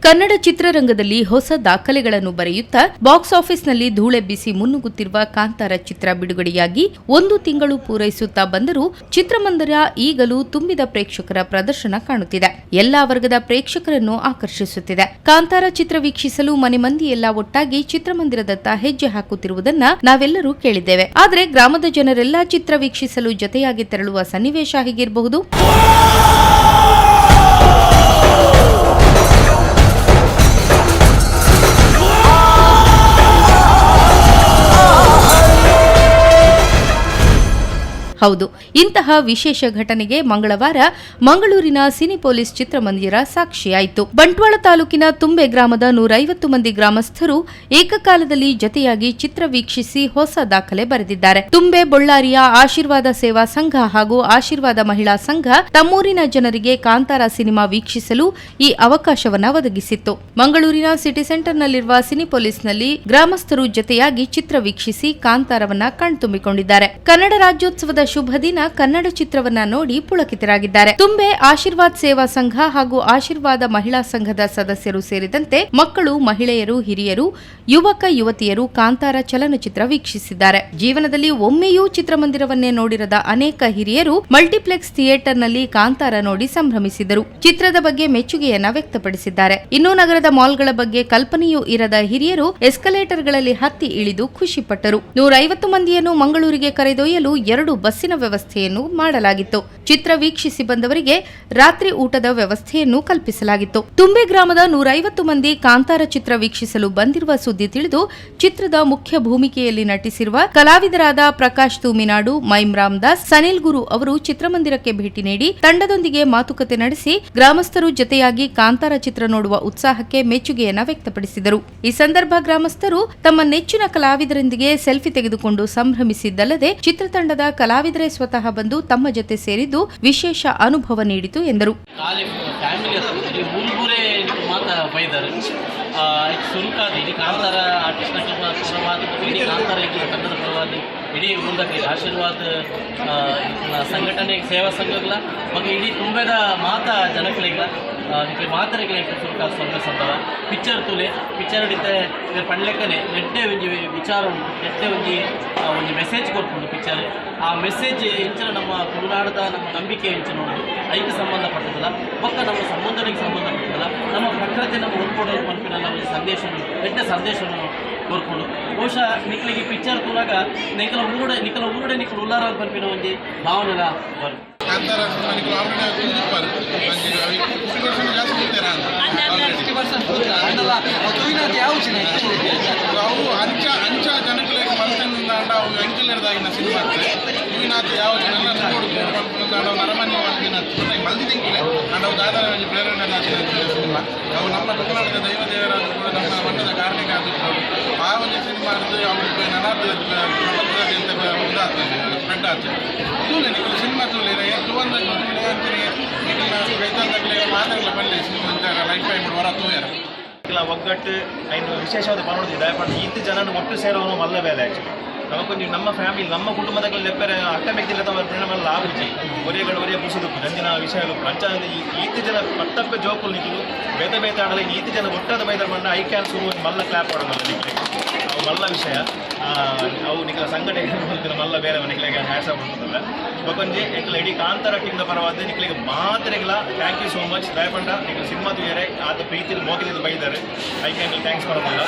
ಕನ್ನಡ ಚಿತ್ರರಂಗದಲ್ಲಿ ಹೊಸ ದಾಖಲೆಗಳನ್ನು ಬರೆಯುತ್ತಾ ಬಾಕ್ಸ್ ಆಫೀಸ್ನಲ್ಲಿ ಧೂಳೆಬ್ಬಿಸಿ ಮುನ್ನುಗ್ಗುತ್ತಿರುವ ಕಾಂತಾರ ಚಿತ್ರ ಬಿಡುಗಡೆಯಾಗಿ 1 ತಿಂಗಳು ಪೂರೈಸುತ್ತಾ ಬಂದರೂ ಚಿತ್ರಮಂದಿರ ಈಗಲೂ ತುಂಬಿದ ಪ್ರೇಕ್ಷಕರ ಪ್ರದರ್ಶನ ಕಾಣುತ್ತಿದೆ. ಎಲ್ಲಾ ವರ್ಗದ ಪ್ರೇಕ್ಷಕರನ್ನು ಆಕರ್ಷಿಸುತ್ತಿದೆ. ಕಾಂತಾರ ಚಿತ್ರ ವೀಕ್ಷಿಸಲು ಮನೆ ಮಂದಿ ಎಲ್ಲ ಒಟ್ಟಾಗಿ ಚಿತ್ರಮಂದಿರದತ್ತ ಹೆಜ್ಜೆ ಹಾಕುತ್ತಿರುವುದನ್ನ ನಾವೆಲ್ಲರೂ ಕೇಳಿದ್ದೇವೆ. ಆದರೆ ಗ್ರಾಮದ ಜನರೆಲ್ಲ ಚಿತ್ರ ವೀಕ್ಷಿಸಲು ಜೊತೆಯಾಗಿ ತೆರಳುವ ಸನ್ನಿವೇಶ ಹೇಗಿರಬಹುದು? ಹೌದು, ಇಂತಹ ವಿಶೇಷ ಘಟನೆಗೆ ಮಂಗಳವಾರ ಮಂಗಳೂರಿನ ಸಿನಿಪೊಲೀಸ್ ಚಿತ್ರಮಂದಿರ ಸಾಕ್ಷಿಯಾಯಿತು. ಬಂಟ್ವಾಳ ತಾಲೂಕಿನ ತುಂಬೆ ಗ್ರಾಮದ 150 ಮಂದಿ ಗ್ರಾಮಸ್ಥರು ಏಕಕಾಲದಲ್ಲಿ ಜತೆಯಾಗಿ ಚಿತ್ರ ವೀಕ್ಷಿಸಿ ಹೊಸ ದಾಖಲೆ ಬರೆದಿದ್ದಾರೆ. ತುಂಬೆ ಬಳ್ಳಾರಿಯ ಆಶೀರ್ವಾದ ಸೇವಾ ಸಂಘ ಹಾಗೂ ಆಶೀರ್ವಾದ ಮಹಿಳಾ ಸಂಘ ತಮ್ಮೂರಿನ ಜನರಿಗೆ ಕಾಂತಾರ ಸಿನಿಮಾ ವೀಕ್ಷಿಸಲು ಈ ಅವಕಾಶವನ್ನ ಒದಗಿಸಿತ್ತು. ಮಂಗಳೂರಿನ ಸಿಟಿ ಸೆಂಟರ್ನಲ್ಲಿರುವ ಸಿನಿಪೊಲೀಸ್ನಲ್ಲಿ ಗ್ರಾಮಸ್ಥರು ಜತೆಯಾಗಿ ಚಿತ್ರ ವೀಕ್ಷಿಸಿ ಕಾಂತಾರವನ್ನ ಕಣ್ತುಂಬಿಕೊಂಡಿದ್ದಾರೆ. ಕನ್ನಡ ರಾಜ್ಯೋತ್ಸವದ ಶುಭ ದಿನ ಕನ್ನಡ ಚಿತ್ರವನ್ನ ನೋಡಿ ಪುಳಕಿತರಾಗಿದ್ದಾರೆ. ತುಂಬೆ ಆಶೀರ್ವಾದ ಸೇವಾ ಸಂಘ ಹಾಗೂ ಆಶೀರ್ವಾದ ಮಹಿಳಾ ಸಂಘದ ಸದಸ್ಯರು ಸೇರಿದಂತೆ ಮಕ್ಕಳು, ಮಹಿಳೆಯರು, ಹಿರಿಯರು, ಯುವಕ ಯುವತಿಯರು ಕಾಂತಾರ ಚಲನಚಿತ್ರ ವೀಕ್ಷಿಸಿದ್ದಾರೆ. ಜೀವನದಲ್ಲಿ ಒಮ್ಮೆಯೂ ಚಿತ್ರಮಂದಿರವನ್ನೇ ನೋಡಿರದ ಅನೇಕ ಹಿರಿಯರು ಮಲ್ಟಿಪ್ಲೆಕ್ಸ್ ಥಿಯೇಟರ್ನಲ್ಲಿ ಕಾಂತಾರ ನೋಡಿ ಸಂಭ್ರಮಿಸಿದರು. ಚಿತ್ರದ ಬಗ್ಗೆ ಮೆಚ್ಚುಗೆಯನ್ನ ವ್ಯಕ್ತಪಡಿಸಿದ್ದಾರೆ. ಇನ್ನು ನಗರದ ಮಾಲ್ಗಳ ಬಗ್ಗೆ ಕಲ್ಪನೆಯೂ ಇರದ ಹಿರಿಯರು ಎಸ್ಕಲೇಟರ್ಗಳಲ್ಲಿ ಹತ್ತಿ ಇಳಿದು ಖುಷಿಪಟ್ಟರು. 150 ಮಂದಿಯನ್ನು ಮಂಗಳೂರಿಗೆ ಕರೆದೊಯ್ಯಲು 2 ಬಸ್ಸಿನ ವ್ಯವಸ್ಥೆಯನ್ನು ಮಾಡಲಾಗಿತ್ತು. ಚಿತ್ರ ವೀಕ್ಷಿಸಿ ಬಂದವರಿಗೆ ರಾತ್ರಿ ಊಟದ ವ್ಯವಸ್ಥೆಯನ್ನು ಕಲ್ಪಿಸಲಾಗಿತ್ತು. ತುಂಬೆ ಗ್ರಾಮದ 150 ಮಂದಿ ಕಾಂತಾರ ಚಿತ್ರ ವೀಕ್ಷಿಸಲು ಬಂದಿರುವ ಸುದ್ದಿ ತಿಳಿದು ಚಿತ್ರದ ಮುಖ್ಯ ಭೂಮಿಕೆಯಲ್ಲಿ ನಟಿಸಿರುವ ಕಲಾವಿದರಾದ ಪ್ರಕಾಶ್ ತೂಮಿನಾಡು, ಮೈಮ್ ರಾಮದಾಸ್, ಸನಿಲ್ ಗುರು ಅವರು ಚಿತ್ರಮಂದಿರಕ್ಕೆ ಭೇಟಿ ನೀಡಿ ತಂಡದೊಂದಿಗೆ ಮಾತುಕತೆ ನಡೆಸಿ ಗ್ರಾಮಸ್ಥರು ಜತೆಯಾಗಿ ಕಾಂತಾರ ಚಿತ್ರ ನೋಡುವ ಉತ್ಸಾಹಕ್ಕೆ ಮೆಚ್ಚುಗೆಯನ್ನ ವ್ಯಕ್ತಪಡಿಸಿದರು. ಈ ಸಂದರ್ಭ ಗ್ರಾಮಸ್ಥರು ತಮ್ಮ ನೆಚ್ಚಿನ ಕಲಾವಿದರೊಂದಿಗೆ ಸೆಲ್ಫಿ ತೆಗೆದುಕೊಂಡು ಸಂಭ್ರಮಿಸಿದ್ದಲ್ಲದೆ ಚಿತ್ರತಂಡದ ಕಲಾವಿದರೇ ಸ್ವತಃ ಬಂದು ತಮ್ಮ ಜೊತೆ ಸೇರಿದ್ದು ವಿಶೇಷ ಅನುಭವ ನೀಡಿತು ಎಂದರು. ಕಾಂತಾರ ಆರ್ಟಿಸ್ಟ್ ಕಾಂತಾರ ಕನ್ನಡ ಪರವಾಗಿ ಇಡೀ ಮುಂದಕ್ಕೆ ಆಶೀರ್ವಾದ ಸಂಘಟನೆ ಸೇವಾ ಸಂಘಗಳ ಬಗ್ಗೆ ಇಡೀ ತುಂಬದ ಮಾತಾ ಜನಗಳಿಗೆ ಮಾತರಿಗೆ ಸುರುಕ ಸೊನ್ನೆ ಸಂದವ ಪಿಕ್ಚರ್ ತುಲೆ ಪಿಕ್ಚರ್ ಹಿಡಿತೆ ಪಂಡ್ಲೆಕ್ಕನೆ ನೆಟ್ಟೆ ಒಂಜಿ ವಿಚಾರ ನೆಟ್ಟೆ ಒಂಜಿ ಮೆಸೇಜ್ ಕೊಡ್ಕೊಂಡು ಪಿಕ್ಚರ್ ಆ ಮೆಸೇಜ್ ಇಂಚಿನ ನಮ್ಮ ತುಳುನಾಡದ ನಮ್ಮ ನಂಬಿಕೆ ಇಂಚು ನೋಡೋದು ಐಕ್ಯ ಸಂಬಂಧಪಟ್ಟದಲ್ಲ ಪಕ್ಕ ನಮ್ಮ ಸಂಬಂಧಕ್ಕೆ ಸಂಬಂಧಪಟ್ಟದಲ್ಲ ನಮ್ಮ ಪ್ರಕೃತಿ ನಮ್ಮ ಹೊಂದ್ಕೊಡೋದು ಪಂಪಿನಲ್ಲ ಒಂದು ಸಂದೇಶ ನೆಟ್ಟೆ ಸಂದೇಶವನ್ನು ಕೋರ್ಕೊಂಡು ಬಹುಶಃ ನಿಕ್ಲಿಗೆ ಪಿಕ್ಚರ್ ತುಲಾಗ ನಿಖಲ ಊರುಡೆ ನಿಖಲು ಉಲ್ಲಾರ ಪಂಪಿನ ಒಂದು ಭಾವನೆಲ್ಲ ಬರುತ್ತೆ. ಅಂಚ ಜನಗಳಿಗೆ ಮನಸ್ಸಿನಿಂದ ಅಂಚಿಲಿಡ್ದಾಗಿನ ಸಿನಿಮಾ ಇವಿನಾಥ ಯಾವ ಜನ ನರಮನ್ಯ ಮಲ್ದಿದ್ದಂಗಿಲ್ಲ ನಾವು ದಾದಾ ಪ್ರೇರಣೆ ಸಿನಿಮಾ ಅವು ನಮ್ಮ ತುಳುನಾಡದ ದೈವ ದೇವರಾದ ನಮ್ಮ ಮಣ್ಣದ ಕಾರ್ಮಿಕ ಆದರೂ ಆ ಒಂದು ಸಿನಿಮಾ ಅವ್ರಿಗೆ ನನಾದ ಪ್ರಪಂಚದಾದ್ಯಂತ ಇದಾಗ್ತದೆ ಸ್ಪ್ರೆಡ್ ಆಗ್ತದೆ. ತೂಲೆ ನೀವು ಸಿನಿಮಾ ತೂಲೆ ತುವಂದ ಅಂತೀನಿ ರೈತಂದಾಗಲೇ ಮಾತಾಡಲ ಬರಲಿ ಸಿನಿಮಾ ಲೈಫ್ ಟೈಮ್ ಹೊರ ತೂಯಾರ ಒಗ್ಗಟ್ಟು ಐನು ವಿಶೇಷವಾದ ಕಾಣೋದಿದೆ. ಬಟ್ ಈತ ಜನರು ಒಟ್ಟು ಸೇರೋನು ಮಲ್ಲ ಬೇಲೆ ಆ್ಯಕ್ಚುಲಿ ನಮಗೊಂದು ನಮ್ಮ ಫ್ಯಾಮಿಲಿ ನಮ್ಮ ಕುಟುಂಬದ ಲೆಪ್ಪರೆ ಅಟ್ಟಮೆಕ್ಕಿಲ್ಲ ಪ್ರೇಮ ಆಗುಜಿ ಒರೇ ಬುಸುದು ನಂಜಿನ ವಿಷಯಗಳು ಅಂಚ ಈತ ಜನ ಪಟ್ಟಪ್ಪ ಜೋಕುಲು ನಿಖಲು ಬೇತ ಬೇತ ಆಡಲಿ ಈತ ಜನ ಒಟ್ಟಾದ ಬೈದ ಬಂಡ ಐ ಕ್ಯಾನ್ ಸುರು ಮಲ್ಲ ಕ್ಲಾಪ್ ಆಡೋಲ್ಲ ನಿಖಲೆ ಅವು ಮಲ್ಲ ವಿಷಯ ಅವು ನಿಖಲ ಸಂಘಟನೆ ಮಲ್ಲ ಬೇರೆ ನಿಖಲಿಗೆ ಹ್ಯಾಟ್ಸ್ ಆಗ್ಬಿಡ್ತದಲ್ಲ ಬೊಕೊಂಜಿ ನಿಖಲ ಇಡೀ ಕಾಂತಾರ ಟೀಮ್ದ ಪರವಾದ ನಿಖಲಿಗೆ ಮಾತ್ರೆಗಳ ಥ್ಯಾಂಕ್ ಯು ಸೋ ಮಚ್ ದಯಪಂಡ ನಿಖಲು ಸಿನಿಮಾ ತುಯ್ಯಾರೆ ಆತ ಪ್ರೀತಿಲಿ ಮೋಗಿಲಿದ್ದು ಬೈದಾರೆ ಐ ಕ್ಯಾನ್ ಥ್ಯಾಂಕ್ಸ್ ಮಾಡೋದಿಲ್ಲ.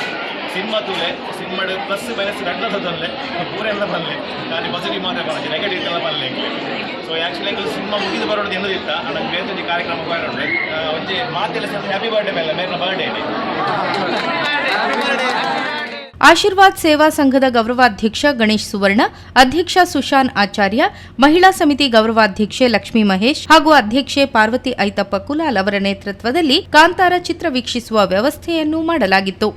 ಸಿನಿಮಾ ತೂಲೆ ಸಿನಿಮಾಡ್ ಪ್ಲಸ್ ಮೈನಸ್ ಎರಡಲ್ಲದಲ್ಲೇ ಪೂರೆಲ್ಲ ಬರಲಿ ಖಾಲಿ ಪಾಸಿಟಿವ್ ಮಾತ್ರ ಬರೋದು ನೆಗೆಟಿವ್ ಎಲ್ಲ ಬರಲಿ ಸೊ ಆ್ಯಕ್ಚುಲಿ ಸಿನಿಮಾ ಮುಗಿದು ಬರೋದು ಎಂದಿತ್ತ ನನಗೆ ಬೇರೆ ಕಾರ್ಯಕ್ರಮ ಬರೋದು ಒಂಜಿ ಮಾತೆಲ್ಲ ಸೇರಿ ಹ್ಯಾಪಿ ಬರ್ಡೇ ಮೇಲೆ ಮೇರೆ ಬರ್ಡೇ ಆಶೀರ್ವಾದ ಸೇವಾ ಸಂಘದ ಗೌರವಾಧ್ಯಕ್ಷ ಗಣೇಶ್ ಸುವರ್ಣ, ಅಧ್ಯಕ್ಷ ಸುಶಾನ್ ಆಚಾರ್ಯ, ಮಹಿಳಾ ಸಮಿತಿ ಗೌರವಾಧ್ಯಕ್ಷೆ ಲಕ್ಷ್ಮೀ ಮಹೇಶ್ ಹಾಗೂ ಅಧ್ಯಕ್ಷೆ ಪಾರ್ವತಿ ಐತಪ್ಪ ಕುಲಾಲ್ ಅವರ ನೇತೃತ್ವದಲ್ಲಿ ಕಾಂತಾರ ಚಿತ್ರ ವೀಕ್ಷಿಸುವ ವ್ಯವಸ್ಥೆಯನ್ನು ಮಾಡಲಾಗಿತ್ತು.